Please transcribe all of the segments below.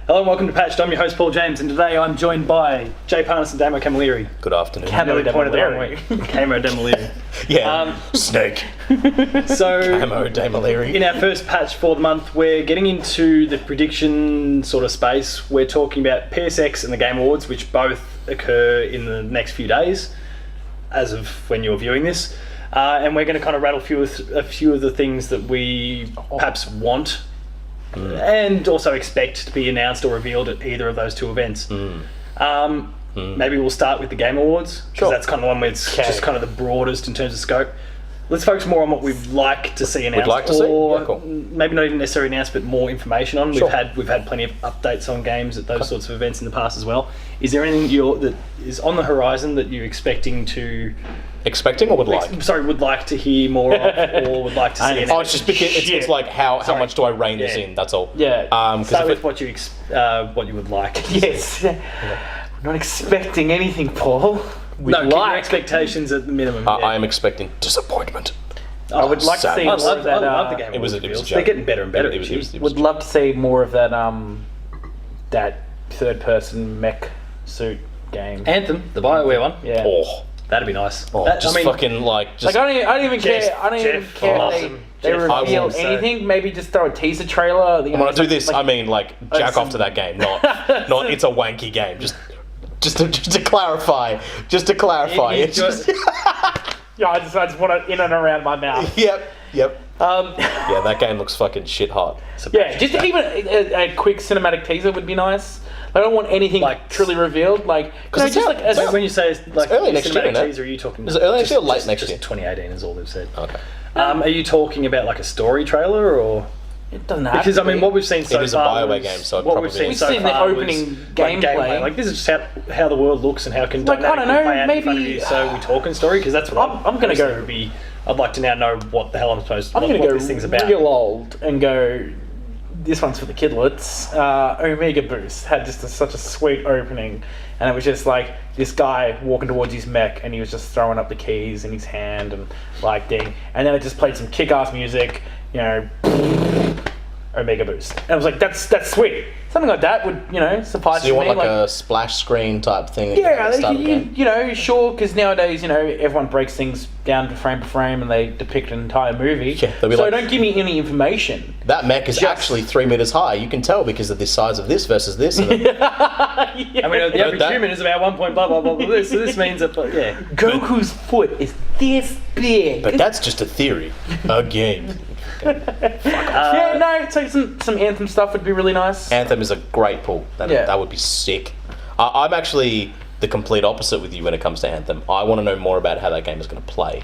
Hello and welcome to Patched. I'm your host Paul James, and today I'm joined by Jay Parnas and Damo Camilleri. Good afternoon. Camo Demilleri. Yeah. Snake. So, Camo Demilleri. in our first patch for the month, we're getting into the prediction sort of space. We're talking about PSX and the Game Awards, which both occur in the next few days, as of when you're viewing this. And we're going to kind of rattle a few of the things that we perhaps want and also expect to be announced or revealed at either of those two events. Maybe we'll start with the Game Awards, because that's kind of the one where it's just kind of the broadest in terms of scope. Let's focus more on what we'd like to see announced, maybe not even necessarily announced, but more information on. We've had plenty of updates on games at those sorts of events in the past as well. Is there anything that is on the horizon that you're expecting or would like to hear more of, or would like to see? It's just because it's like how much do I rein this in? That's all. Yeah. Start with what you would like. Yes. We're not expecting anything, Paul. Keep your expectations at the minimum. I am expecting disappointment. I would like to see more of that. I love the Game Awards reveals. They're getting better and better. Would love to see more of that. That third-person mech suit game. Anthem, the BioWare one. Yeah. Oh. That'd be nice. I don't even care. I don't even care if they reveal anything. Maybe just throw a teaser trailer. I'm gonna do this. Jack off to that game. Not it's a wanky game. Just to clarify. It's just. Yeah, I just want it in and around my mouth. Yep. Yeah, that game looks fucking shit hot. Yeah, just even a quick cinematic teaser would be nice. I don't want anything truly revealed. When you say it's early next year, teaser, are you talking? Is it early next year or late next year? 2018 is all they've said. Okay. Are you talking about like a story trailer or? It doesn't have because to what we've seen so far. It is a BioWare game, so we've seen the opening gameplay. Like this is just how the world looks and how can dynamically play out in front of you. So we talking story, because that's what I'm going to go. I'd like to now know what the hell I'm supposed. I'm going to go this thing's about. Real old and go. This one's for the kidlets. Omega Boost had just such a sweet opening, and it was just like this guy walking towards his mech, and he was just throwing up the keys in his hand and and then it just played some kick-ass music, Omega Boost, and I was like, that's sweet. Something like that would suffice. So you for want me. a splash screen type thing? Sure, because nowadays everyone breaks things down to frame and they depict an entire movie. Yeah, so don't give me any information. That mech is actually 3 meters high. You can tell because of the size of this versus this. The average human is about 1 point blah blah blah blah. So this means that Goku's foot is this big. But that's just a theory. A game. So some Anthem stuff would be really nice. Anthem is a great pull. That would be sick. I'm actually the complete opposite with you when it comes to Anthem. I want to know more about how that game is going to play.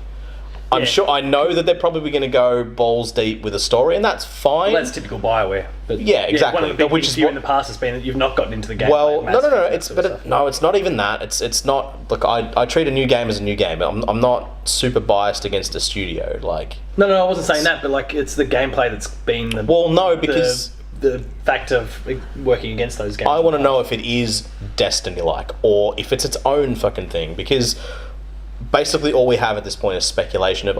I know that they're probably going to go balls deep with a story, and that's fine. Well, that's typical BioWare. But exactly. One of the big things for you in the past has been that you've not gotten into the game. Well, no. It's not even that. It's not. Look, I treat a new game as a new game. I'm not super biased against a studio. No, I wasn't saying that. But it's the gameplay that's been the. Well, no, because the fact of working against those games. I want to know if it is Destiny-like or if it's its own fucking thing, because basically all we have at this point is speculation of,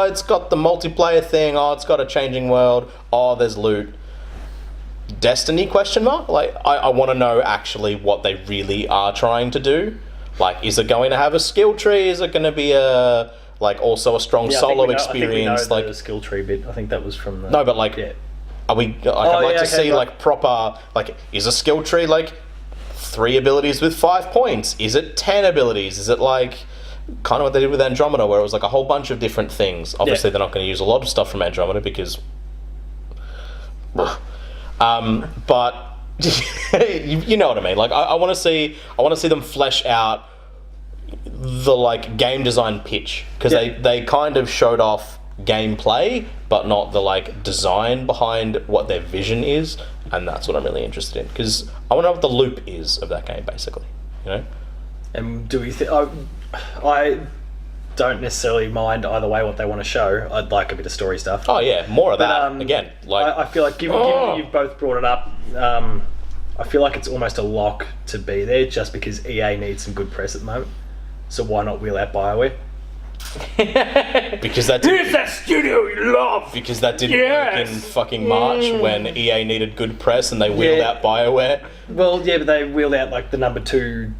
it's got the multiplayer thing, it's got a changing world, there's loot. Destiny ? I want to know actually what they really are trying to do. Is it going to have a skill tree? Is it going to be also a strong solo experience? I think we know the skill tree bit. I think that was from the... No, but are we? I'd like to see proper. Is a skill tree 3 abilities with 5 points? Is it 10 abilities? Is it kind of what they did with Andromeda, where it was a whole bunch of different things? Obviously, they're not going to use a lot of stuff from Andromeda because. But you know what I mean. I want to see them flesh out the game design pitch, because they kind of showed off gameplay but not the design behind what their vision is, and that's what I'm really interested in, because I want to know what the loop is of that game, basically, And do we I don't necessarily mind either way what they want to show. I'd like a bit of story stuff. More of that again. I feel like given that you've both brought it up, I feel like it's almost a lock to be there, just because EA needs some good press at the moment. So why not wheel out BioWare? Because that Here's that studio you love. Because that didn't work in fucking March when EA needed good press and they wheeled out BioWare. Well, yeah, but they wheeled out like the number 2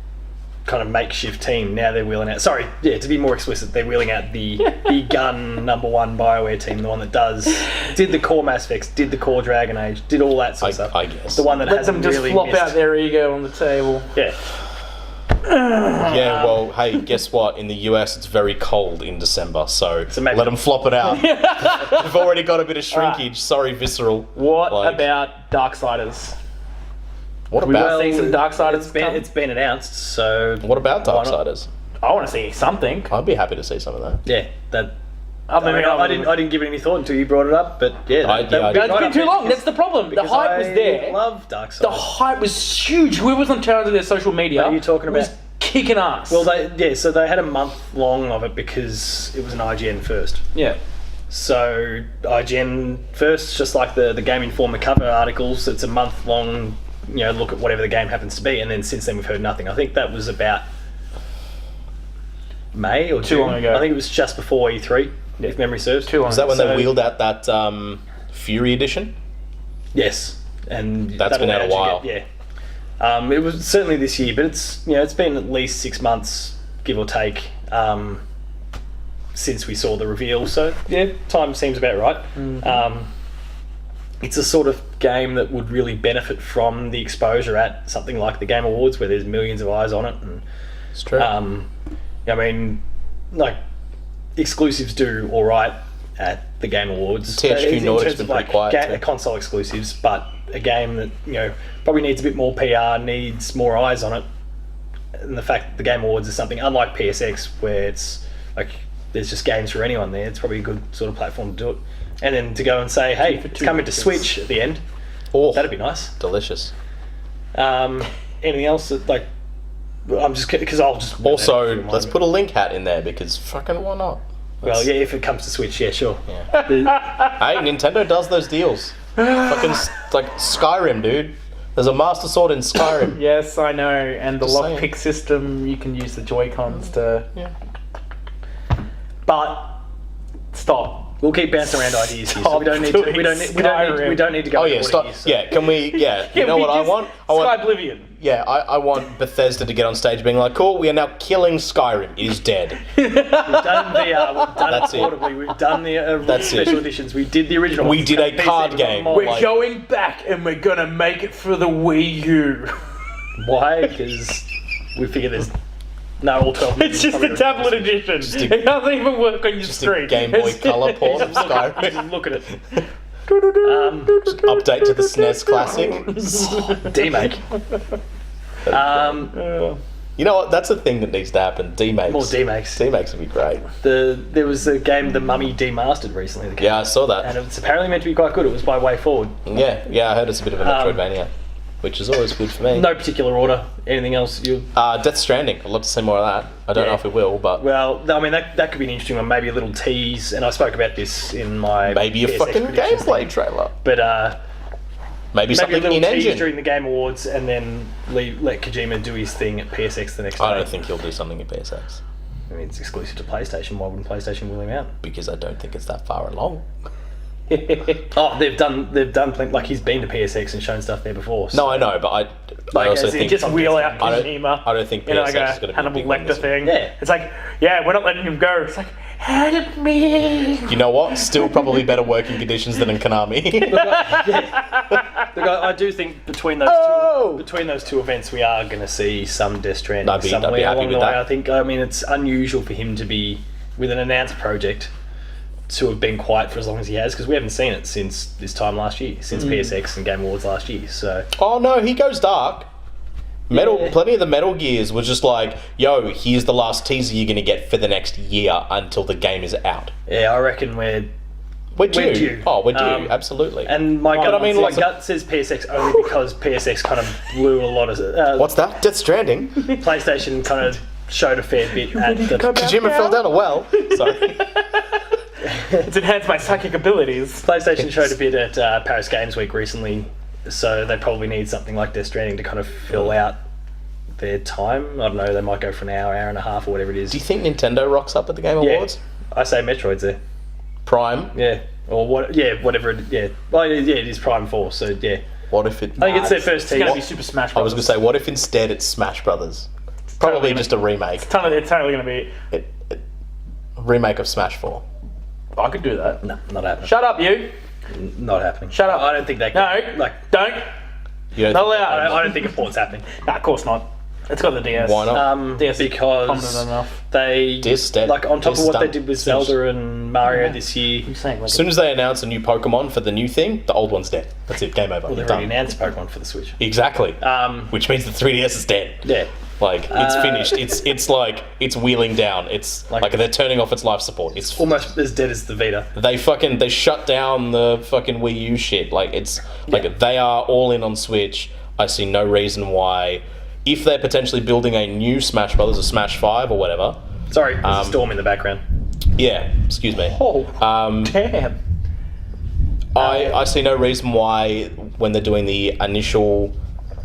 kind of makeshift team. Now they're wheeling out. Sorry, to be more explicit, they're wheeling out the gun number 1 BioWare team, the one that did the core Mass Effects, did the core Dragon Age, did all that sort of stuff. I guess the one that Let hasn't them just really flop missed. out their ego on the table. Yeah. Yeah, well, hey, guess what? In the US, it's very cold in December, so maybe- let them flop it out. They've already got a bit of shrinkage. Sorry, Visceral. What Like- about Darksiders? What about see some Darksiders come? It's been announced, so what about why not? Darksiders? I want to see something. I'd be happy to see some of that. Yeah, that. I mean, I didn't give it any thought until you brought it up, but yeah, I that did. would be It's right been up too there long. because- That's the problem. The because hype was I there. love Darksiders. The hype was huge. Whoever's on terms of their social media What are you talking was about? kicking ass. Well, so they had a month long of it because it was an IGN first. yeah. So IGN first, just like the Game Informer cover articles, it's a month long, look at whatever the game happens to be, and then since then we've heard nothing. I think that was about May or Too June. long ago. I think it was just before E3, if memory serves. Too long. Is that when So- they wheeled out that Fury edition? Yes, and That's that been out a allowed you while. It was certainly this year, but it's been at least 6 months, give or take, since we saw the reveal. So yeah, time seems about right. Mm-hmm. It's a sort of game that would really benefit from the exposure at something like the Game Awards, where there's millions of eyes on it, and It's true. I mean, like exclusives do all right at the Game Awards. THQ In Nordic's terms been of, pretty quiet too. console exclusives, but a game that probably needs a bit more PR, needs more eyes on it. And the fact that the Game Awards is something unlike PSX, where it's like there's just games for anyone there. It's probably a good sort of platform to do it. And then to go and say, hey, it's coming to Switch at the end. Oh, That'd be nice. delicious. Anything else that I'm just because I'll just Also, let's put a Link hat in there because fucking why not? Well, yeah, if it comes to Switch, yeah, sure. Yeah. The- Hey, Nintendo does those deals. Fucking like Skyrim, dude. There's a Master Sword in Skyrim. Yes, I know. And the Just saying. lockpick system, you can use the Joy-Cons to... Yeah. But, stop. We'll keep bouncing around ideas here. So Stop we don't need to. We don't. doing We don't. Skyrim. We don't need to go. Oh into yeah, what stop. it is, so. Yeah, can we? Yeah, you know we what I just- want? I want. Skyblivion. Yeah, I want Bethesda to get on stage being like, "Cool, we are now killing Skyrim. It is dead." We've done VR. We've done That's it it. portably. We've done the That's it. special editions. We did the original. We ones. did a PC, card we've got game. more. We're Like- going back and we're gonna make it for the Wii U. Why? Because we figured there's no all 12. It's just a tablet edition. a- It doesn't even work on your Just a screen. Game Boy Color port of Just Skyrim. look at it. Update to the SNES Classic. Demake. You know what? That's a thing that needs to happen. Demakes. More demakes. Demakes would be great. There was a game, The Mummy Demastered, recently. That came Yeah, I saw out, and that. it's apparently meant to be quite good. It was by Way Forward. Yeah, I heard it's a bit of a Metroidvania, which is always good for me. No particular order. Anything else you? Death Stranding. I'd love to see more of that. I don't know if we will, but Well, I mean that could be an interesting one. Maybe a little tease, and I spoke about this in my maybe a PSX fucking predictions gameplay thing. trailer. But Maybe maybe a something little in tease engine. during the Game Awards, and then let Kojima do his thing at PSX the next day. I don't think he'll do something in PSX I mean, it's exclusive to PlayStation. Why wouldn't PlayStation wheel him out? because I don't think it's that far along. Oh, they've done plenty. Like he's been to PSX and shown stuff there before. So. No, I know, but I Like, also as in think Just wheel out I don't- Kojima. I don't think you know, like PSX is a gonna be a Hannibal big one Lecter this year. thing. Yeah. It's like, yeah, we're not letting him go. It's like, help me. You know what? Still probably better working conditions than in Konami. Look, I do think between those two events, we are going to see some Death Stranding I'd be somewhere happy along with the way. that. I mean, it's unusual for him to be with an announced project to have been quiet for as long as he has, because we haven't seen it since this time last year, since PSX and Game Awards last year. So Oh no, he goes dark. Yeah. Plenty of the Metal Gears was just like, yo, here's the last teaser you're gonna get for the next year until the game is out. yeah, I reckon we're We're due. due. Oh, we're due, Um, absolutely. and my gut, I mean, like- gut says PSX only because PSX kind of blew a lot of What's that? Death Stranding? PlayStation kind of showed a fair bit at the Kojima fell down a well. Sorry. It's enhanced my psychic abilities. PlayStation showed a bit at Paris Games Week recently, so they probably need something like Death Stranding to kind of fill out their time. I don't know, they might go for an hour and a half or whatever it is. Do you think Nintendo rocks up at the Game Awards? I say Metroid's there. Prime? Yeah. Or what? Yeah, whatever. Well, yeah, it is Prime 4. So yeah. What if it? I think it's their first It's team. going to be Super Smash Bros. I was going to say, what if instead it's Smash Brothers? Probably totally just a remake. It's totally going to be. Remake of Smash 4. I could do that. No, not happening. Shut up, you. Not happening. Shut up. I don't think that. No, don't. You don't Not think- allowed. I don't think a port's happening. Nah, of course not. It's got the DS. Why not? DS is Because prominent enough. they Dis dead. like on top of Dis what they done. did with Finished. Zelda and Mario this year. I'm saying, like, As soon as they announce a new Pokemon for the new thing, the old one's dead. That's it. Game over. Well, they've Done. already announced Pokemon for the Switch. Exactly. Um, Which means the 3DS is dead. yeah. Like it's finished. It's like it's wheeling down. It's like they're turning off its life support. It's Almost as dead as the Vita. they shut down the fucking Wii U shit. Like it's like they are all in on Switch. I see no reason why, if they're potentially building a new Smash Brothers or Smash 5 or whatever. Sorry, there's a storm in the background. Yeah, excuse me. oh, damn. I see no reason why when they're doing the initial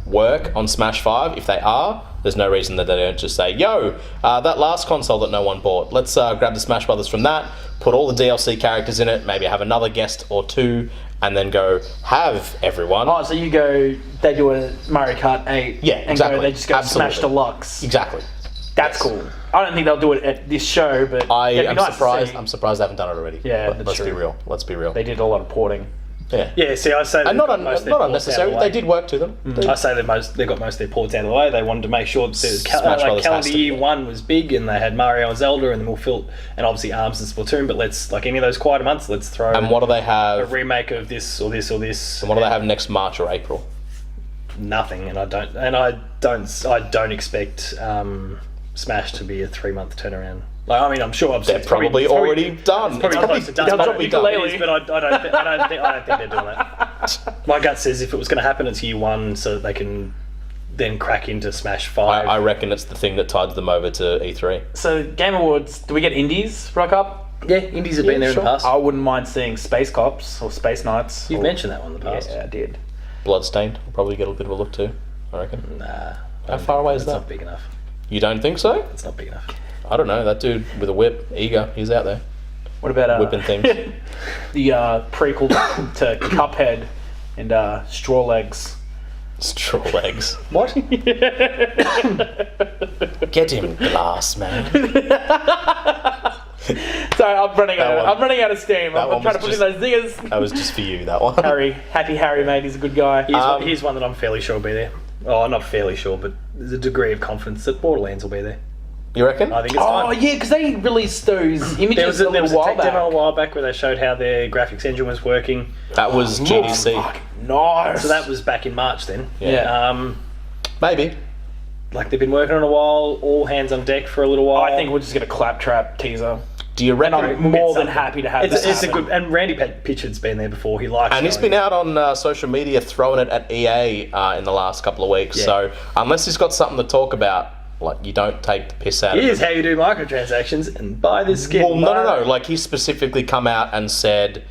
work on Smash 5, if they are, there's no reason that they don't just say, yo, that last console that no one bought, let's grab the Smash Brothers from that, put all the DLC characters in it, maybe have another guest or two, and then go, have everyone. Oh, so you go, they do a Mario Kart 8. Yeah, and exactly. they just go Absolutely. Smash Deluxe. Exactly. That's Yes. cool. I don't think they'll do it at this show, but I it'd be am nice to surprised. see. I'm surprised they haven't done it already. Yeah, But that's let's be true. real. Let's be real. They did a lot of porting. Yeah. Yeah, see, I say And not most of their ports out unnecessary. of the way. They did work to them. I say they got most of their ports out of the way. They wanted to make sure that Smash like Brothers has calendar to year be. 1 was big, and they had Mario and Zelda, and then we'll fill, and obviously Arms and Splatoon. But let's, like any of those quieter months, let's throw And what do they a have? remake of this or this or this. And what do they have next March or April? Nothing, and I don't expect Smash to be a 3-month turnaround. Like, I mean, I'm sure They're probably already done. It's probably close to done. they'll But drop ukulele. but I don't think they're doing that. My gut says if it was going to happen, it's year 1, so that they can then crack into Smash 5. I reckon it's the thing that tied them over to E3. So, Game Awards, do we get indies rock up? Yeah, indies have been there in the past. I wouldn't mind seeing Space Cops or Space Knights. You've or, mentioned that one in the past. Yeah, I did. Bloodstained will probably get a bit of a look too, I reckon. Nah. How far away is It's that? not big enough. You don't think so? It's not big enough. I don't know. That dude with a whip, Eager, he's out there. What about Whipping things. the prequel to Cuphead and Straw Legs? Straw legs. What? Get him, glass man. Sorry, I'm running That out. one- I'm running out of steam. that I'm one trying to was put in those zingers. That was just for you, that one. Happy Harry, mate. He's a good guy. Here's one that I'm fairly sure will be there. Oh, not fairly sure, but there's a degree of confidence that Borderlands will be there. You reckon? I think it's Oh fine. yeah, because they released those images There was a little while tech back. demo a while back where they showed how their graphics engine was working. That was GDC. Fuck, nice. So that was back in March then. Yeah. Maybe. Like they've been working on it a while, all hands on deck for a little while. I think we're just gonna claptrap teaser. Do you reckon? I'm more than happy to have it's this a happen. good. And Randy Pitchard's been there before. He likes. And he's showing been out on social media throwing it at EA in the last couple of weeks. Yeah. So unless he's got something to talk about, like you don't take the piss out of Here's him. how you do microtransactions and buy this skin. Well, no. Like he specifically come out and said,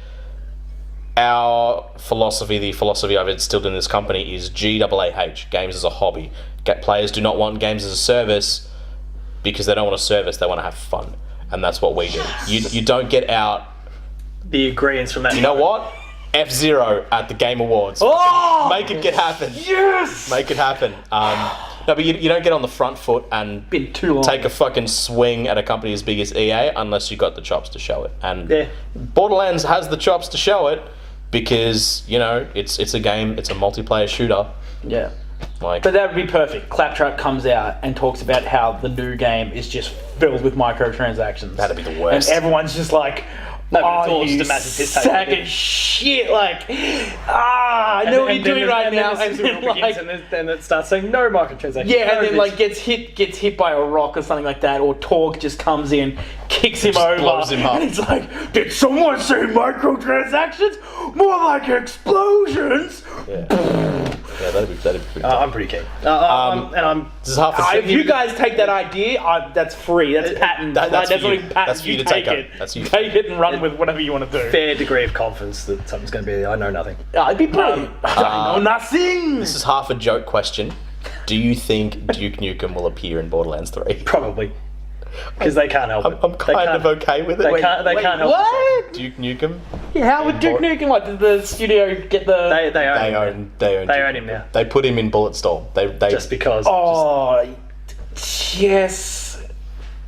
our philosophy, the philosophy I've instilled in this company is GAAH, games as a hobby. Players do not want games as a service because they don't want a service, they want to have fun. And that's what we do. You don't get out, The agreements from that. you know what? F-Zero at the Game Awards. Oh! Make it happen. Yes. Make it happen. No, but you don't get on the front foot and Been too long. take a fucking swing at a company as big as EA unless you've got the chops to show it. And Yeah. Borderlands has the chops to show it because, you know, it's a game, it's a multiplayer shooter. Yeah. Like, But that would be perfect. Claptrap comes out and talks about how the new game is just filled with microtransactions. That'd be the worst. And everyone's just like, No, but it's oh, all you just a massive piss take. sack of shit. Like, I know what you're doing right now. And then, like, and then it starts saying no microtransactions. yeah, no and then this. like gets hit by a rock or something like that, or Torg just comes in, kicks him over, blows him up. and he's like, "Did someone say microtransactions? More like explosions." yeah, that'd be pretty tough. I'm pretty keen. I'm This is half a If you guys take that idea, that's free. That's patent. that's Like, for not you. even patent. That's for you to take take it. over. That's you. Take it and run with whatever you want to do. fair degree of confidence that something's going to be there. I know nothing. I'd be brilliant. I know nothing. This is half a joke question. Do you think Duke Nukem will appear in Borderlands 3? Probably. Because they can't help it. I'm kind of okay with it. They can't help What? Duke Nukem. Yeah, how would Duke Nukem? Like, did the studio get the? They own him now. They put him in Bulletstorm. They Just because. Oh, yes.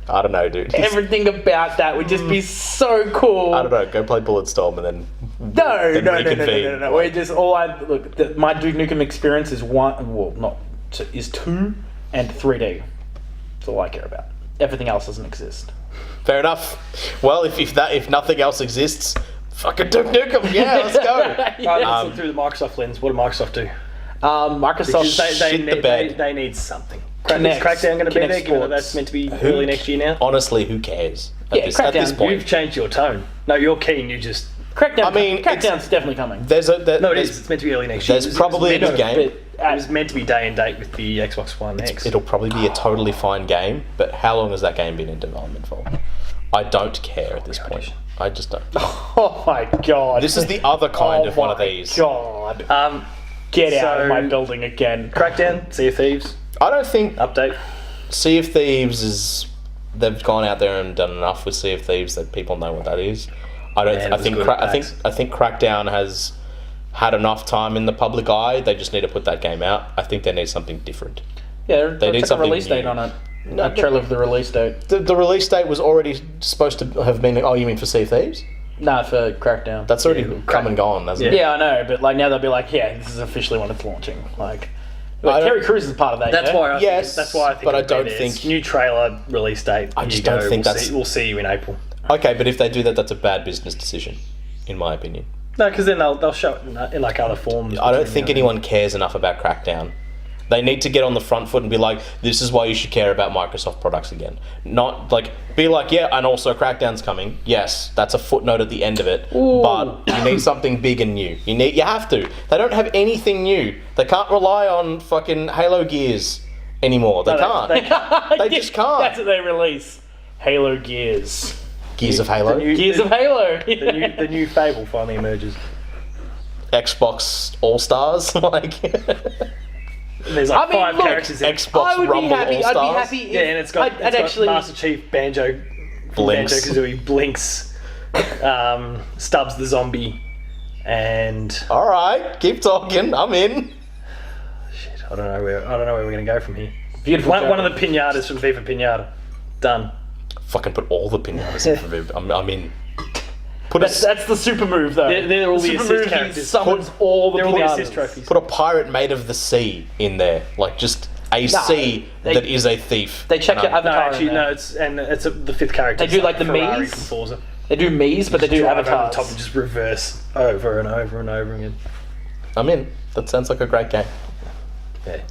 I don't know, dude. Everything about that would just be so cool. I don't know. Go play Bulletstorm and then No. reconvene. We're just all I look. My Duke Nukem experience is is 2 and 3D. That's all I care about. Everything else doesn't exist. Fair enough. Well, if nothing else exists, fucking Duke Nukem. Yeah, let's go. Right, let's look through the Microsoft lens. What do Microsoft do? Microsoft. Because they need something. Is Crackdown going to be there, given that that's meant to be early next year now? Honestly, who cares? At this Crackdown, point, You've changed your tone. No, you're keen. You just... Crackdown. I mean, Crackdown's definitely coming. there's a there, No, it there's, is. It's meant to be early next year. there's probably a good game. It was meant to be day and date with the Xbox One X. It'll probably be a totally fine game, but how long has that game been in development for? I don't care at this point. I just don't. Oh my god. This is the other kind of one of these. God. Get out of my building again. Crackdown, Sea of Thieves, I don't think update. Sea of Thieves is. They've gone out there and done enough with Sea of Thieves that people know what that is. I don't. Yeah, it I was think. good at PAX. I think Crackdown has had enough time in the public eye. They just need to put that game out. I think they need something different. Yeah, They need took a something release date new. on it. A trailer of the release date. The release date was already supposed to have been. Oh, you mean for Sea of Thieves? Nah, for Crackdown. That's already come and gone, hasn't it? Yeah, I know, but like now they'll be like, yeah, this is officially when it's launching. Like Terry Crews is part of that. That's yeah? why. Yes, That's why I think. but I it'll don't be there. think- It's new trailer release date. I just don't think that's- We'll see you in April. Okay, but if they do that, that's a bad business decision, in my opinion. No, because then they'll show it in like other forms. I don't think anyone cares enough about Crackdown. They need to get on the front foot and be like, this is why you should care about Microsoft products again. Not like, be like, yeah, and also Crackdown's coming. Yes, that's a footnote at the end of it. Ooh. But you need something big and new. You have to. They don't have anything new. They can't rely on fucking Halo Gears anymore. They can't. They just can't. That's what they release. Halo Gears. Gears of Halo. Gears of Halo. The new Fable finally emerges. Xbox All-Stars. Like... There's like I mean, 5 look, characters in Xbox I would Rumble be happy. I'd All-Stars. be happy. Yeah, and it's got actually. Master Chief, Banjo, Blinks. Banjo-Kazooie, Blinks, Stubbs the zombie, and All right, keep talking. I'm in. shit, I don't know where we're gonna go from here. Beautiful. One of the pinatas from Viva Pinata, done. Fucking put all the pinatas in for Viv. I'm in. Put That's the super move, though. They're all the super assist move. He characters. summons all the They're all the pinatas. assist trophies. Put a pirate made of the sea in there, like just a sea that is a thief. They check your No, avatar. actually, in no. there. It's the 5th character. They do like the Ferrari Mii's? from Forza. They do Mii's, but they do Drive over the avatars. top and just reverse over and over and over again. I'm in. That sounds like a great game. Yeah.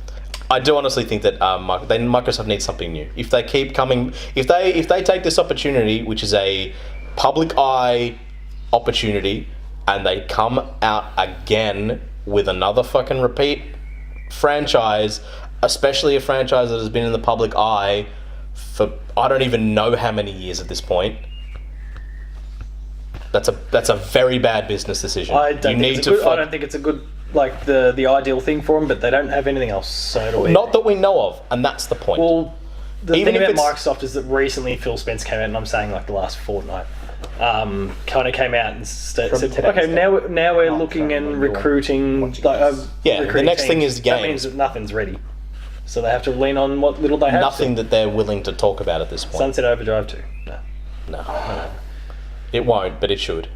I do honestly think that Microsoft needs something new. If they keep coming, if they take this opportunity, which is a public eye opportunity, and they come out again with another fucking repeat franchise, especially a franchise that has been in the public eye for I don't even know how many years at this point. That's a very bad business decision. I don't think it's a good like the ideal thing for them, but they don't have anything else, so it'll be. Not that we know of, and that's the point. Well, the Even thing if about it's- Microsoft is that recently Phil Spencer came out, and I'm saying like the last fortnight, kind of came out and said, today's okay, day. now we're Oh, looking sorry, and you're recruiting. watching Like, this. Yeah, the recruiting next thing teams. is That means games. that nothing's ready, so they have to lean on what little they have. Nothing that they're willing to talk about at this point. Sunset Overdrive 2. No. No. It won't, but it should.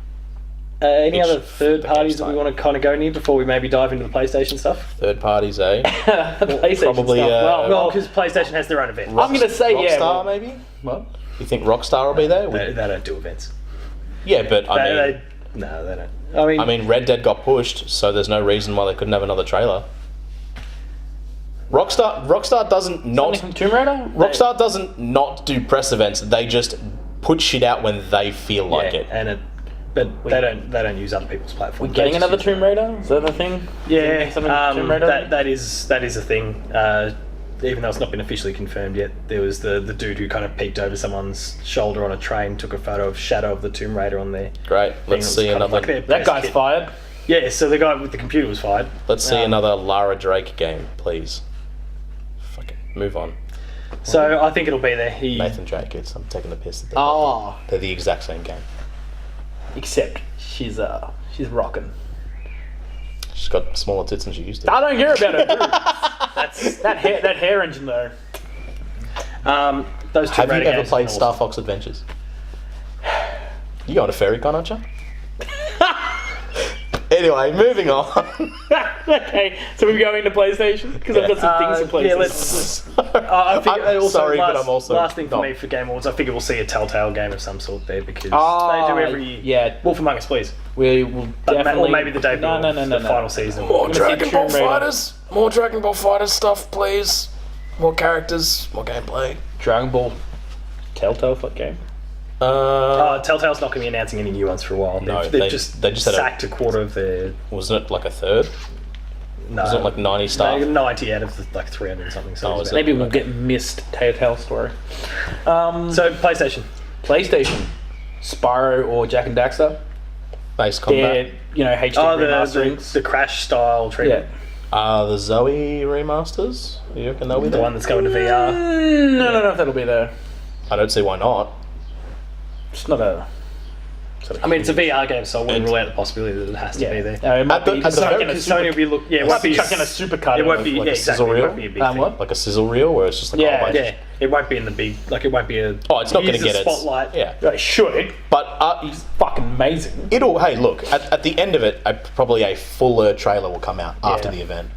Any It's other third the parties game's that we time. want to kind of go near before we maybe dive into the PlayStation stuff? Third parties, eh? PlayStation probably, stuff. Well, because PlayStation has their own event. I'm gonna say Rockstar, yeah. maybe? What? You think Rockstar will be there? They don't do events. Yeah, but No, they don't. I mean, Red Dead got pushed, so there's no reason why they couldn't have another trailer. Rockstar doesn't not. Something from Tomb Raider? Rockstar doesn't not do press events. They just put shit out when they feel like yeah, it. But they don't use other people's platforms. We're getting They just another use Tomb Raider? Is that the thing? Yeah, Something Tomb Raider? that is a thing. Even though it's not been officially confirmed yet, there was the dude who kind of peeked over someone's shoulder on a train, took a photo of Shadow of the Tomb Raider on there. Great. Let's see another. That guy's fired. Yeah, so the guy with the computer was fired. Let's see another Lara Drake game, please. Move on. So I think it'll be there. Nathan Drake. I'm taking the piss. Oh, They're the exact same game. except she's rocking. She's got smaller tits than she used to. I don't care about her boobs. that hair engine though. Those two Have you rating ever games played are Star awesome. Fox Adventures? You on a fairy con, aren't you? Anyway, moving on. Okay, so we go into PlayStation because I've got some things to play. Yeah, let's. I think I'm also sorry, last, but I'm also last thing for not. me for Game Awards. I figure we'll see a Telltale game of some sort there because Oh, they do every. yeah. Wolf Among Us, please. We will Or definitely. maybe the debut. No, of the final season. More gonna see Dragon Ball Tomb Raider. Fighters. More Dragon Ball Fighters stuff, please. More characters. More gameplay. Dragon Ball Telltale game. Telltale's not going to be announcing any new ones for a while. No, they've they just had sacked a quarter of their. Wasn't it like a third? No, Wasn't it like 90 staff? 90 out of the, like 300 something. So Oh, it's is about- it? Maybe we'll get missed Telltale story. So PlayStation. PlayStation, Spyro or Jack and Daxter. Base combat. They're HD Oh, remasterings. the Crash style treatment. The Zoe remasters? You reckon they'll be The there? one that's going to VR. No, don't know if that'll be there. I don't see why not. It's not a. I mean, it's a VR game, so I wouldn't rule out the possibility that it has to be there. It might At the- be at the chucking very- a Sony will be look. Yeah, it might won't be be chucking a supercut. It won't be. like Yeah, a sizzle exactly. It reel? won't be a big thing. What? Like a sizzle reel where it's just like Yeah, oh, Yeah, it won't be in the big. Like it won't be a. Oh, it's not going to user get spotlight. Yeah. It should. But He's fucking amazing. it'll. Hey, look. At the end of it, probably a fuller trailer will come out after the event.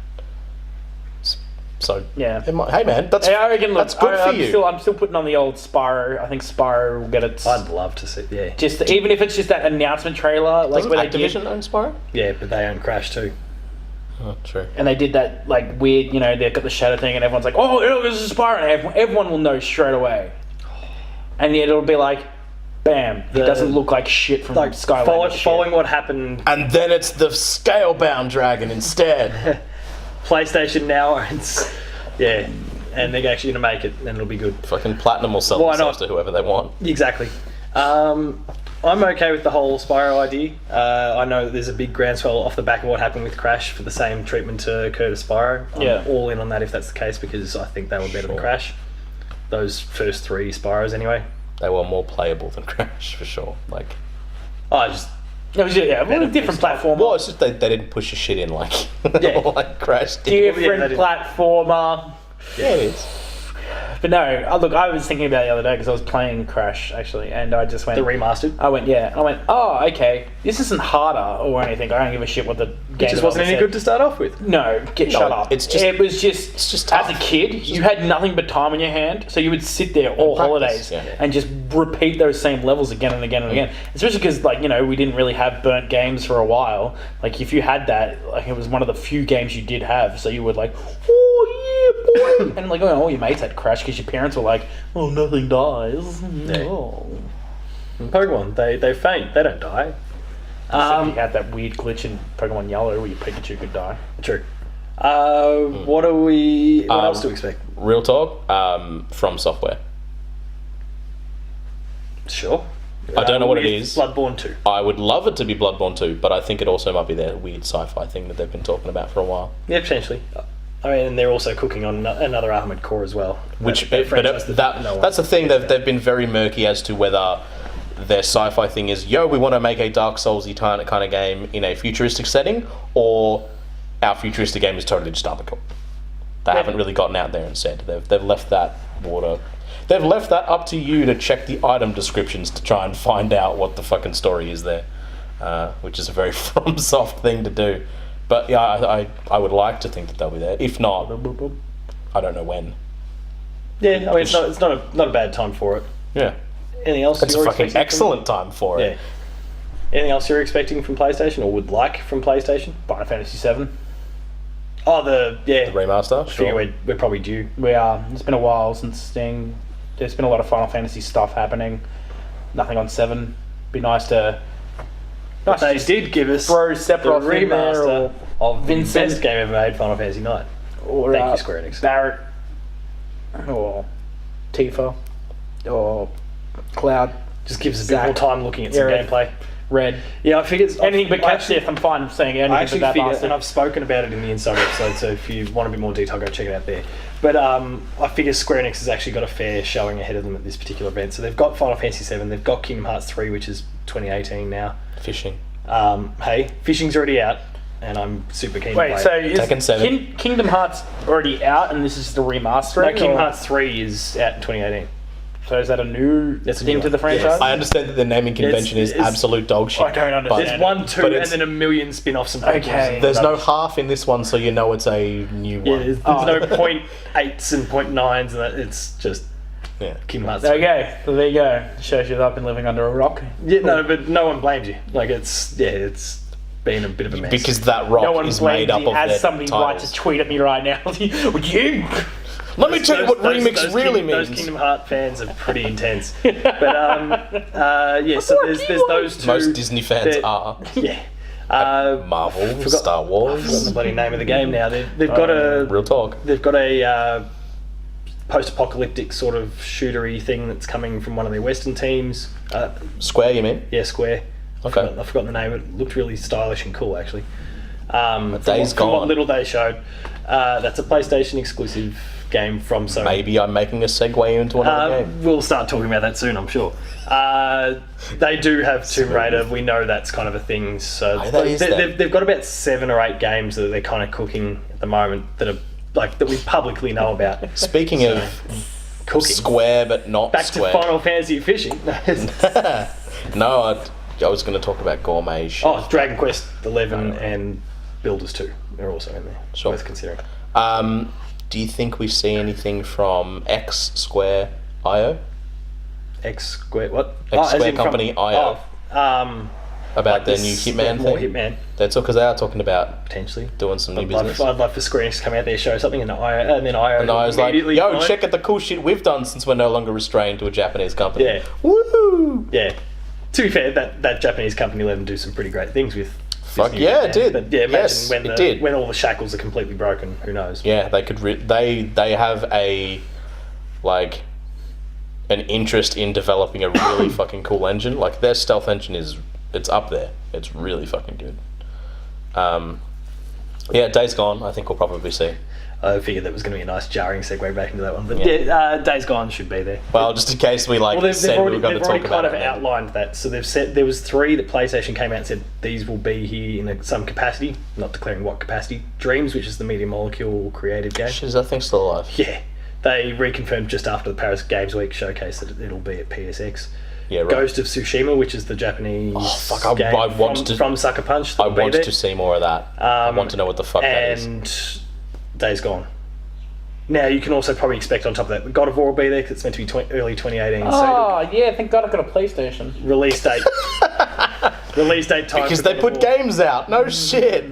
So Yeah. hey man, that's I reckon. Look, that's good for you. I'm still putting on the old Spyro. I think Spyro will get its. I'd love to see. Yeah, Just even if it's just that announcement trailer, like Doesn't where they Activision did, own Spyro? yeah, but they own Crash too. Oh, true. and they did that like weird, they've got the shadow thing, and everyone's like, "Oh, this is Spyro," and everyone will know straight away. And yet it'll be like, bam, it doesn't look like shit from Like Skylanders. following what happened. And then it's the scale-bound dragon instead. PlayStation now owns. Yeah, and they're actually going to make it, and it'll be good. Fucking Platinum will sell Why themselves not? to whoever they want. Exactly. I'm okay with the whole Spyro idea. I know that there's a big groundswell off the back of what happened with Crash for the same treatment to occur to Spyro. Yeah. I'm all in on that if that's the case because I think they were better than Sure. Crash. Those first three Spyros, anyway. They were more playable than Crash for sure. Like, I just It was well, a different platform. well, it's just they didn't push your shit in like Yeah. like Crash did. Different Yeah, they did. platformer. Yeah, it is. But no, look, I was thinking about it the other day because I was playing Crash actually, and I just went. the remastered. I went, yeah. I went, oh, okay. This isn't harder or anything. I don't give a shit what the game It just wasn't any developer good to start off with. said. No, shut up. it's just- it was just. it's just as a tough. kid, you had nothing but time on your hand, so you would sit there all practice, holidays yeah. and just repeat those same levels again and again and again. Especially because, like, we didn't really have burnt games for a while. Like, if you had that, like, it was one of the few games you did have, so you would like, oh yeah, boy, and like, all your mates had Crash because your parents were like, oh, nothing dies. Oh. Pokemon, they faint. They don't die. Except you had that weird glitch in Pokemon Yellow where your Pikachu could die. True. What are we? What else to expect? Real talk, From Software. Sure. I don't know what it with is. Bloodborne 2. I would love it to be Bloodborne 2, but I think it also might be their weird sci-fi thing that they've been talking about for a while. Yeah, potentially. I mean, they're also cooking on another Armored Core as well. Which, That franchise that no one- that's the thing. They've been very murky as to whether their sci-fi thing is, we want to make a Dark Souls-y kind of game in a futuristic setting, or our futuristic game is totally just Armored Core. They haven't really gotten out there and said. They've left that water. They've left that up to you to check the item descriptions to try and find out what the fucking story is there, which is a very FromSoft thing to do. But yeah, I would like to think that they'll be there. If not, I don't know when. Yeah, I mean, it's not a bad time for it. Yeah, Anything else? it's a you're fucking expecting excellent time for Yeah. it. Anything else you're expecting from PlayStation or would like from PlayStation? Final Fantasy 7. Oh, the Remaster, I figure sure. we're probably due. We are. It's been a while since Sting. There's been a lot of Final Fantasy stuff happening. Nothing on 7. Be nice to. Nice to They just did give us throw the Sephiroth in there, remaster of the Vincent. best game ever made, Final Fantasy 9. or Thank you, Square Enix. Barrett, or Tifa, or Cloud. Just gives us a bit Zack. more time looking at some Eric. gameplay. Red. Yeah, I figured Anything but I Catch Death, I'm fine saying anything I actually but that figure, bastard. and I've spoken about it in the Inside episode, so if you want a bit more detail, go check it out there. But I figure Square Enix has actually got a fair showing ahead of them at this particular event. So they've got Final Fantasy VII, they've got Kingdom Hearts 3, which is 2018 now. Fishing. Hey, Fishing's already out, and I'm super keen to play Wait, it. so is Tekken 7. Kingdom Hearts already out and this is the remaster? No, Kingdom Hearts 3 is out in 2018. So is that a new That's a thing new to one. the franchise? Yes. I understand that the naming convention is it's- absolute dog shit. I don't understand. There's 1, 2, But and it's- then a million spin-offs and Okay. prequels. There's no half in this one, so you know it's a new Yeah, one. there's no .8s and .9s, and that. It's just Yeah. Kingdom Hearts There 3. you go. So there you go. Shows you that I've been living under a rock. Yeah, no, but no one blames you. Like, it's been a bit of a mess. Because that rock No one is made blames up you of as their somebody writes titles. a tweet at me right now. You. Let me tell you what remix those really Those means. Kingdom Hearts fans are pretty intense. But yeah, so there's those two. Most Disney fans that- are. Yeah. Marvel, forgot- Star I've forgotten the Wars. bloody name of the game now. They've got Real talk. they've got a post-apocalyptic sort of shootery thing that's coming from one of their Western teams. Square, you mean? Yeah, Square. Okay. I've forgotten the name. It looked really stylish and cool, actually. Days From what Gone. little they showed, that's a PlayStation exclusive game from Sony. Maybe I'm making a segue into another game. We'll start talking about that soon, I'm sure. They do have Tomb Raider. We know that's kind of a thing. So Oh, that is them. they've got about 7 or 8 games that they're kind of cooking at the moment that are that we publicly know about. Speaking of Cooking. Square, but not Back Square. to Final Fantasy Fishing. No, I was going to talk about gourmet shit. Oh, Dragon Quest 11 and Builders 2. They're also in there. Sure. Worth considering. Do you think we see anything from X Square IO X Square, what? X as Square in Company IO about their new Hitman more thing? Hitman, That's all because they are talking about potentially. doing some new I'd business. love for Square Enix to come out there, show something, and then IO. And I was like, immediately yo, follow. check out the cool shit we've done since we're no longer restrained to a Japanese company. Yeah. Woo! Yeah. To be fair, that Japanese company let them do some pretty great things with. this Fuck new yeah, Hitman. it did. But yeah, imagine Yes, when it did. when all the shackles are completely broken. Who knows? Yeah, they could. They have a like an interest in developing a really fucking cool engine. Like their stealth engine it's up there. It's really fucking good. Yeah, Days Gone. I think we'll probably see. I figured that was going to be a nice jarring segue back into that one, but Yeah. Days Gone should be there. Well, just in case we like Well, they've said we already, were going they've to talk already about kind of it. then. outlined that. So they've said there was 3 that PlayStation came out and said these will be here in some capacity, not declaring what capacity. Dreams, which is the Media Molecule creative game. Shit, is that thing still alive? Yeah, they reconfirmed just after the Paris Games Week showcase that it'll be at PSX. Yeah, right. Ghost of Tsushima, which is the Japanese fuck, I game want from Sucker Punch. I that'll be want there. to see more of that. I want to know what the fuck that is. And Days Gone. Now you can also probably expect on top of that, God of War will be there because it's meant to be early 2018. Oh, yeah, thank God I've got a PlayStation. So release date time Because for they God of put War. games out. No shit.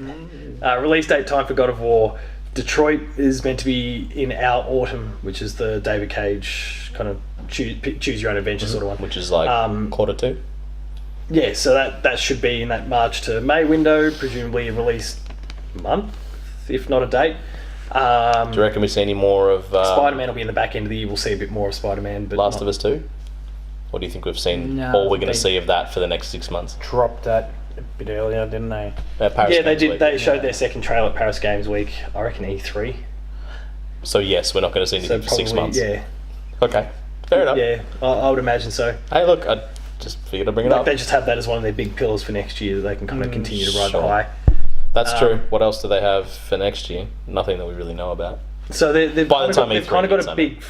Release date time for God of War. Detroit is meant to be in our autumn, which is the David Cage kind of choose your own adventure sort of one. Which is like Q2. Yeah, so that should be in that March to May window, presumably a release month, if not a date. Do you reckon we see any more of Spider-Man will be in the back end of the year. We'll see a bit more of Spider-Man. But Last of Us 2? Or do you think we've seen No, all we're going to they- see of that for the next 6 months? Dropped that a bit earlier, didn't they? Paris Yeah, they Games did. Week. They showed their second trailer at Paris Games Week. I reckon E3. So yes, we're not going to see anything for 6 months. Yeah, Okay, fair enough. yeah. I would imagine so. Hey, look, I just figured I'd bring it Like up. they just have that as one of their big pillars for next year that they can kind of continue to ride sure. the high. That's true. What else do they have for next year? Nothing that we really know about. So they've By the time they've E3 kind of got hits, a I big,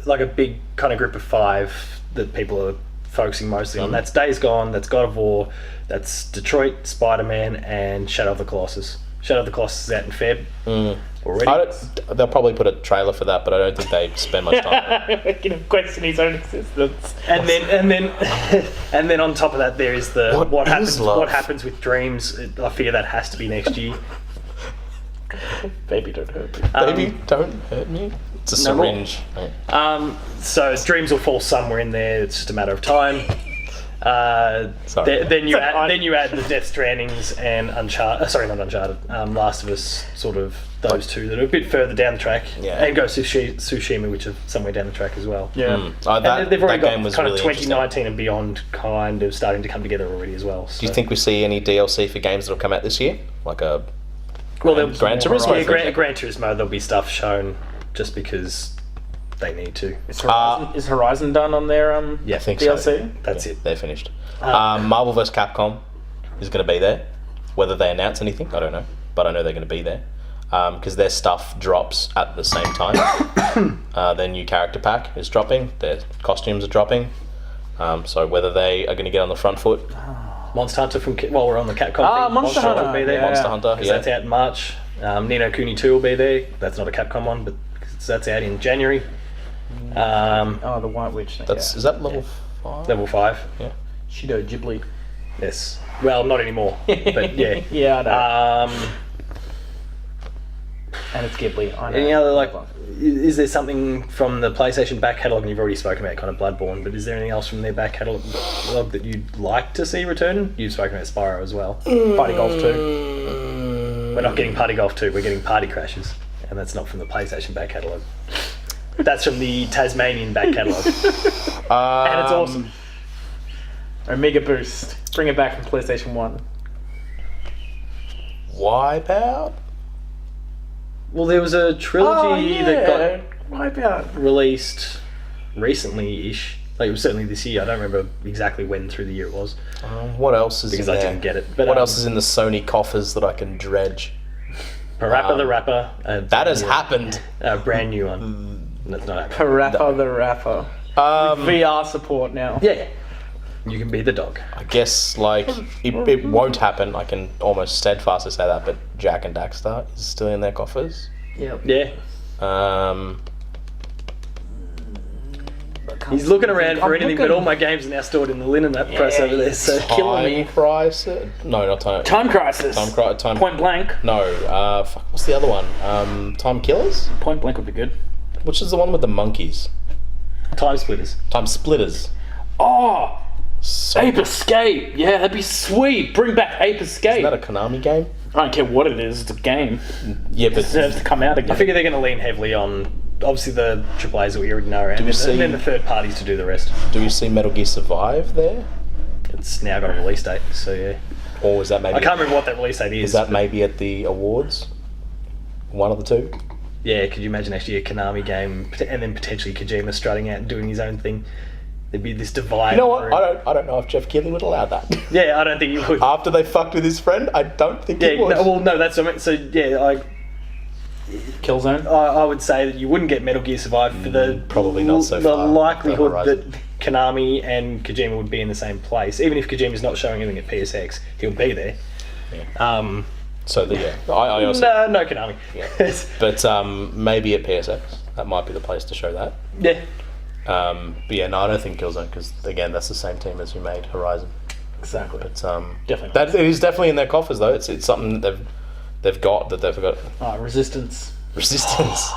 like a big kind of group of 5 that people are focusing mostly on. That's Days Gone, that's God of War, that's Detroit, Spider-Man, and Shadow of the Colossus. Shadow of the Colossus is out in Feb already. They'll probably put a trailer for that, but I don't think they spend much time. Making him question his own existence. And then on top of that, there is the What is happens. love? What happens with Dreams? I figure that has to be next year. Baby, don't hurt me. Baby, don't hurt me. It's a No more. syringe. Right. So Dreams will fall somewhere in there. It's just a matter of time. Sorry. then you add the Death Strandings and Uncharted. Sorry, not Uncharted. Last of Us, sort of those two that are a bit further down the track. Yeah. And Ghost of Tsushima, which are somewhere down the track as well. Yeah. And they've already that got game was kind of really 2019 and beyond kind of starting to come together already as well. So. Do you think we see any DLC for games that'll come out this year? Like a Gran Turismo? Yeah, Gran Turismo, there'll be stuff shown just because they need to. Is Horizon done on their I think DLC? so. That's it. They're finished. Marvel vs. Capcom is going to be there. Whether they announce anything, I don't know. But I know they're going to be there. Because their stuff drops at the same time. Their new character pack is dropping. Their costumes are dropping. So whether they are going to get on the front foot. Monster Hunter while we're on the Capcom thing. Monster Hunter will be there. Yeah. Monster Hunter, Because that's out in March. Ni no Kuni 2 will be there. That's not a Capcom one, but that's out in January. The White Witch. Is that level 5? Level 5. Yeah. Shido Ghibli. Yes. Well, not anymore. But yeah. Yeah, I know. And it's Ghibli. I know. Any other, is there something from the PlayStation back catalogue, and you've already spoken about kind of Bloodborne, but is there anything else from their back catalogue that you'd like to see return? You've spoken about Spyro as well. Party Golf 2. We're not getting Party Golf 2, we're getting Party Crashes, and that's not from the PlayStation back catalogue. That's from the Tasmanian back catalogue. And it's awesome. Omega Boost. Bring it back from PlayStation 1. Wipeout? Well, there was a trilogy that got Wipeout. released recently-ish. Like, it was certainly this year. I don't remember exactly when through the year it was. What else is Because in I there? didn't get it. But, What else is in the Sony coffers that I can dredge? Parappa the Rapper. That has happened. A brand new one. That's not happening. Parappa the Rapper. VR support now. Yeah. You can be the dog. I guess, it won't happen. I can almost steadfastly say that, but Jack and Daxter is still in their coffers. Yep. Yeah. He's looking around for anything, but all my games are now stored in the linen press over there, so killing me. Time Crisis? No, not Time. Time Crisis. Time. Point Blank. No, what's the other one? Time Killers? Point Blank would be good. Which is the one with the monkeys? Time Splitters. Time Splitters. Oh! So, Ape Escape! Yeah, that'd be sweet. Bring back Ape Escape. is that a Konami game? I don't care what it is, it's a game. Yeah, but It deserves to come out again. I figure they're going to lean heavily on, obviously, the AAAs that we already know, and then the third parties to do the rest. do we see Metal Gear Survive there? It's now got a release date, so yeah. Or is that maybe... I can't remember what that release date is. Is that maybe at the awards? One of the two? Yeah, could you imagine actually a Konami game, and then potentially Kojima strutting out and doing his own thing? There'd be this divide. You know what? I don't know if Jeff Keighley would allow that. Yeah, I don't think he would. After they fucked with his friend, I don't think he would. No, that's what I mean. So yeah, Killzone. I would say that you wouldn't get Metal Gear Survive for the probably not so the far likelihood down the that Konami and Kojima would be in the same place. Even if Kojima's not showing anything at PSX, he'll be there. Yeah. So I also... No Konami. Yeah. But maybe at PSX, that might be the place to show that. Yeah. But yeah, no, I don't think Killzone, because again, that's the same team as who made Horizon. Exactly. But Definitely. that it is definitely in their coffers though. It's something that they've got that they've got. Resistance. Resistance.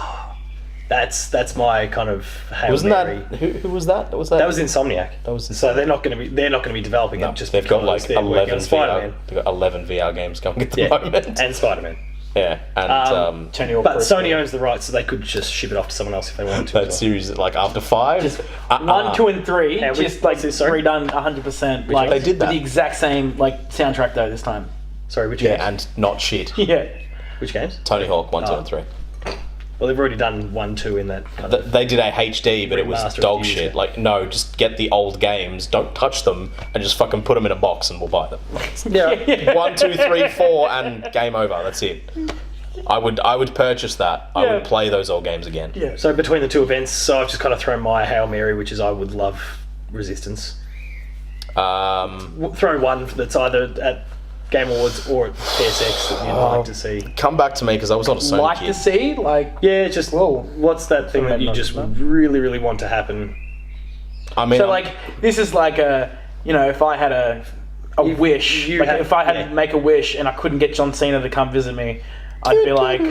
That's my kind of Hail Wasn't Mary. that who was that? That was Insomniac. That was So they're not going to be developing it just they've got because like they're working 11 on VR. Spider-Man. They've got 11 VR games coming at the moment. And Spider-Man. Yeah, and Tony Hawk But Pro Sony Skater. owns the rights, so they could just ship it off to someone else if they wanted to. that as well. series like after 5. Just 1, 2, and 3. And Just what's this, sorry? redone 100%. Like they did that. With the exact same soundtrack though this time. Sorry, which games? and not shit. Yeah. Which games? Tony Hawk 1, 2, and 3. Well, they've already done 1, 2 in that kind of... They did a HD, but it was Remaster dog of shit. user. Like, no, just get the old games, don't touch them, and just fucking put them in a box and we'll buy them. Yeah. 1, 2, 3, 4, and game over. That's it. I would purchase that. I would play those old games again. Yeah. So between the two events, so I've just kind of thrown my Hail Mary, which is I would love Resistance. Throw one that's either at Game Awards or at PSX that you'd like to see. Come back to me, because I was not a Sony Like kid. to see? Yeah, just what's that thing that you just really, really want to happen? I mean, So this is like a, if I had a wish, if I had to make a wish and I couldn't get John Cena to come visit me, I'd be like, Or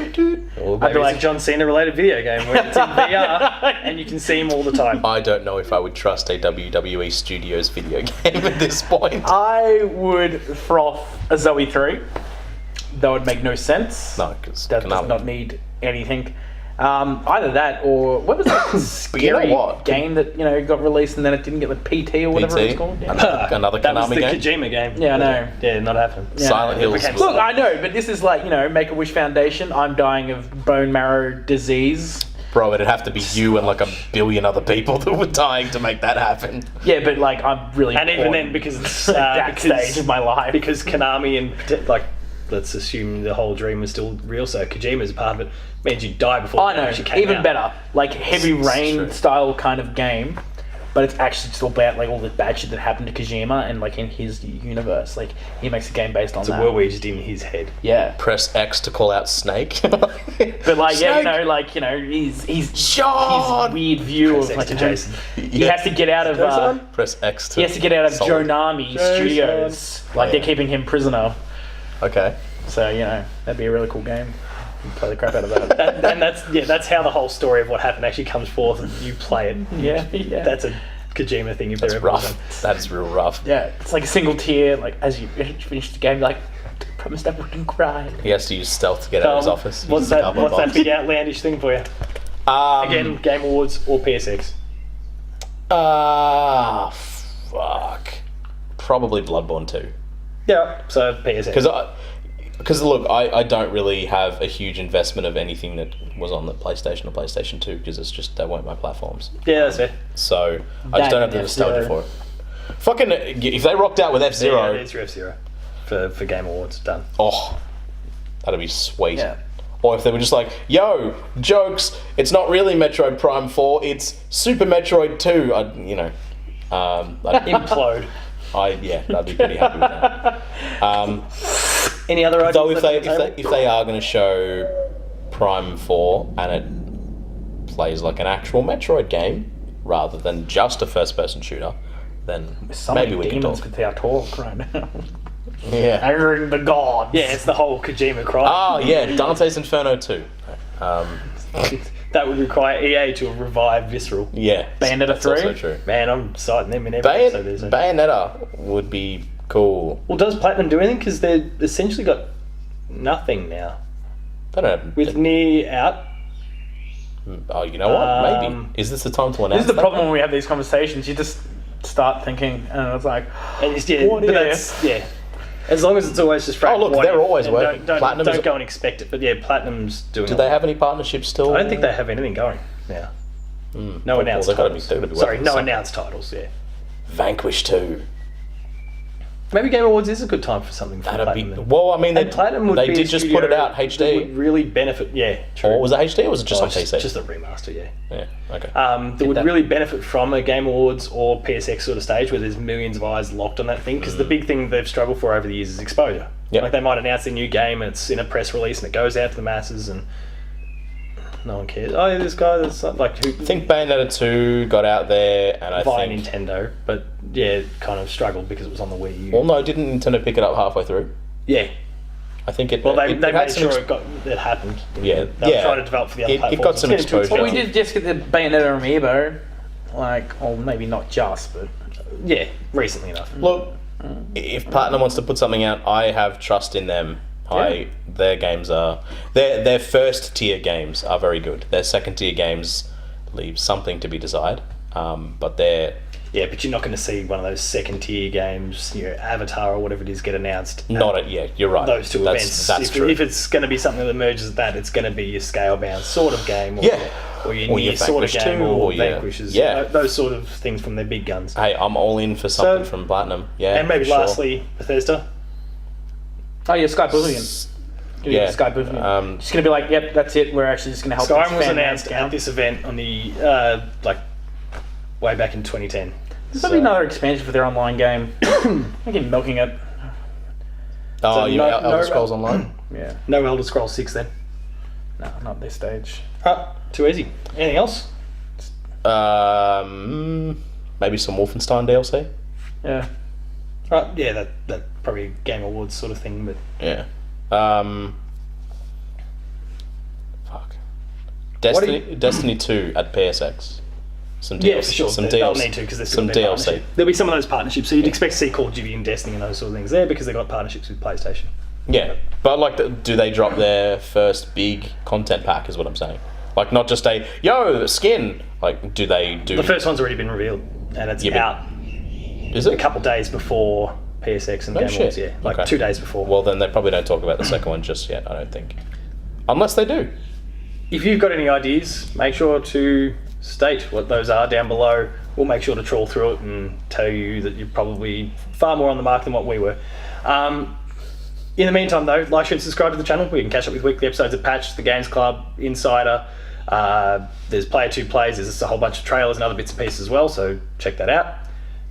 I'd maybe be it's like, a John Cena related video game where it's in VR and you can see him all the time. I don't know if I would trust a WWE Studios video game at this point. I would froth a Zoe 3. That would make no sense. No, because That does not need anything. Either that or what was that scary what? game that got released and then it didn't get the PT or whatever it's called? Yeah. Another That was Konami the game. Kojima game. Yeah, I know. Yeah, not happening. Yeah. Silent Hills. became- Look, I know, but this is like Make-A-Wish Foundation. I'm dying of bone marrow disease. Bro, it'd have to be you and like a billion other people that were dying to make that happen. Yeah, but like I'm really And even bored then, because it's at that because- stage of my life. because Konami and like, let's assume the whole dream was still real, so Kojima's a part of it. Means you die before I the game know, actually came even out. better. Like Heavy It's Rain true. style kind of game, but it's actually just all about like all the bad shit that happened to Kojima and like in his universe. Like he makes a game based on It's a that. world where just in his head. Yeah, Press X to call out Snake. but like he's Sean! his weird view Press of X like to him- Jason. He has to get out of Press X to. he has to get out of Solid. Jonami Jason. Studios. Like they're keeping him prisoner. Okay. So that'd be a really cool game. You'd play the crap out of that. And that's how the whole story of what happened actually comes forth, and you play it. yeah. That's a Kojima thing if That's there ever was rough. one. That is real rough. Yeah, it's like a single tier. Like as you finish the game, you're like, I promised I wouldn't cry. He has to use stealth to get out of his office. What's Uses a that? couple of What's that bombs. big outlandish thing for you? Again, Game Awards or PSX? Fuck. Probably Bloodborne 2. Yeah. So PSX. Because look, I don't really have a huge investment of anything that was on the PlayStation or PlayStation 2 because it's just they weren't my platforms. Yeah, that's fair. So I just don't have the nostalgia F-Zero. for it. Fucking if they rocked out with Yeah, F-Zero, it's your F-Zero for Game Awards. Done. oh, that'd be sweet. Yeah. Or if they were just like, yo, jokes, it's not really Metroid Prime 4, it's Super Metroid 2. I'd Implode. I'd be pretty happy with that. Any other ideas? Though if left on the they table? are going to show Prime 4 and it plays like an actual Metroid game rather than just a first-person shooter, then So maybe many we can demons talk. with our talk right now. Yeah. Angering the gods. Yeah, it's the whole Kojima cry. Oh yeah, Dante's Inferno 2. That would require EA to revive Visceral. Yeah, Bayonetta that's 3? also true. Man, I'm citing them in every episode. There's no- Bayonetta would be cool. Well, does Platinum do anything? Because they've essentially got nothing now. I don't know. With Nier out, Oh, you know what? Maybe. Um, Is this the time to This announce is the that? problem when we have these conversations. You just start thinking, and it's like, and it's, yeah, What but if? that's, yeah. As long as it's always just Oh, look, what they're if, always and working. Don't Platinum is- go and expect it. But yeah, Platinum's doing. Do a they lot. have any partnerships still? I don't think they have anything going now. No Well, announced they've gotta be- titles. they've gotta be Sorry, working no on something. announced titles. Yeah. Vanquish 2. Maybe Game Awards is a good time for something for That'd be. Platinum. then. Well, I mean, And Platinum would they be a did just studio put it out that HD. would really benefit. Yeah, true. Or was it HD or was it just Oh, on PC? Just a remaster. Yeah. Yeah, okay. That would that. really benefit from a Game Awards or PSX sort of stage where there's millions of eyes locked on that thing. Because the big thing they've struggled for over the years is exposure. Yep. Like they might announce a new game and it's in a press release and it goes out to the masses and no one cares. Oh, yeah, this guy that's like who I think Bayonetta 2 got out there, and I via think. Nintendo, but yeah, kind of struggled because it was on the Wii U. Well, no, didn't Nintendo pick it up halfway through? Yeah. I think it. Well, they it made had some sure it happened. Yeah, They were yeah. trying to develop for the other It platforms. got some It's getting too exposure. well, we expensive. did just get the Bayonetta amiibo. Like, well, maybe not just, but Yeah, recently enough. Look, if Platinum wants to put something out, I have trust in them. Their games are their first tier games are very good. Their second tier games leave something to be desired. But they're Yeah, but you're not going to see one of those second tier games, Avatar or whatever it is, get announced. not at yeah. You're right. Those two events. That's if, true. If it's going to be something that merges with that, it's going to be your scale bound sort of game, or, Yeah. or your Or near your sort of Vanquish game, 2, or or your- Vanquishes. yeah. Those sort of things from their big guns. Hey, I'm all in for something So- from Platinum. Yeah, And maybe for sure. lastly, Bethesda. oh yeah, Sky Pavilion. Yeah, Sky Pavilion. um, Just gonna be like, yep, that's it. We're actually just gonna help. Skyrim was expand announced that down. at this event on the way back in 2010. There's probably another expansion for their online game. I keep milking it. Oh, So you no- Elder no- Scrolls Online. Yeah, No Elder Scrolls 6 then. no, not this stage. Too easy. Anything else? Maybe some Wolfenstein DLC. Yeah, Yeah, that probably Game Awards sort of thing, but Yeah. Destiny 2 at PSX. Some DLC. Yeah, for sure. Some They'll DLC. need to because they're still Some in their DLC. partnership. There'll be some of those partnerships. So you'd expect to see Call of Duty and Destiny and those sort of things there because they've got partnerships with PlayStation. Yeah, but like, do they drop their first big content pack? Is what I'm saying. Like, not just a skin. Like, do they do? The first one's already been revealed and it's out Is it a couple days before PSX and Oh, Game shit. Awards. Yeah, like Okay. 2 days before. Well, then they probably don't talk about the second one just yet. I don't think, unless they do. If you've got any ideas, make sure to state what those are down below. We'll make sure to trawl through it and tell you that you're probably far more on the mark than what we were. In the meantime, though, like, share, and subscribe to the channel. We can catch up with weekly episodes of Patch, The Games Club, Insider. There's Player 2 Plays. There's a whole bunch of trailers and other bits and pieces as well, so check that out.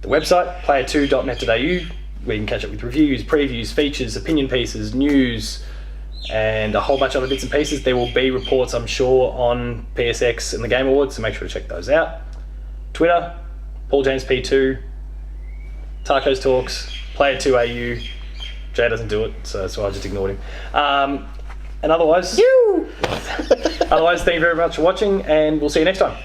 The website, player2.net.au. We can catch up with reviews, previews, features, opinion pieces, news, and a whole bunch of other bits and pieces. There will be reports, I'm sure, on PSX and the Game Awards, so make sure to check those out. Twitter, Paul James P2, Tarko's Talks, Player2AU. Jay doesn't do it, so I just ignored him. And otherwise, thank you very much for watching, and we'll see you next time.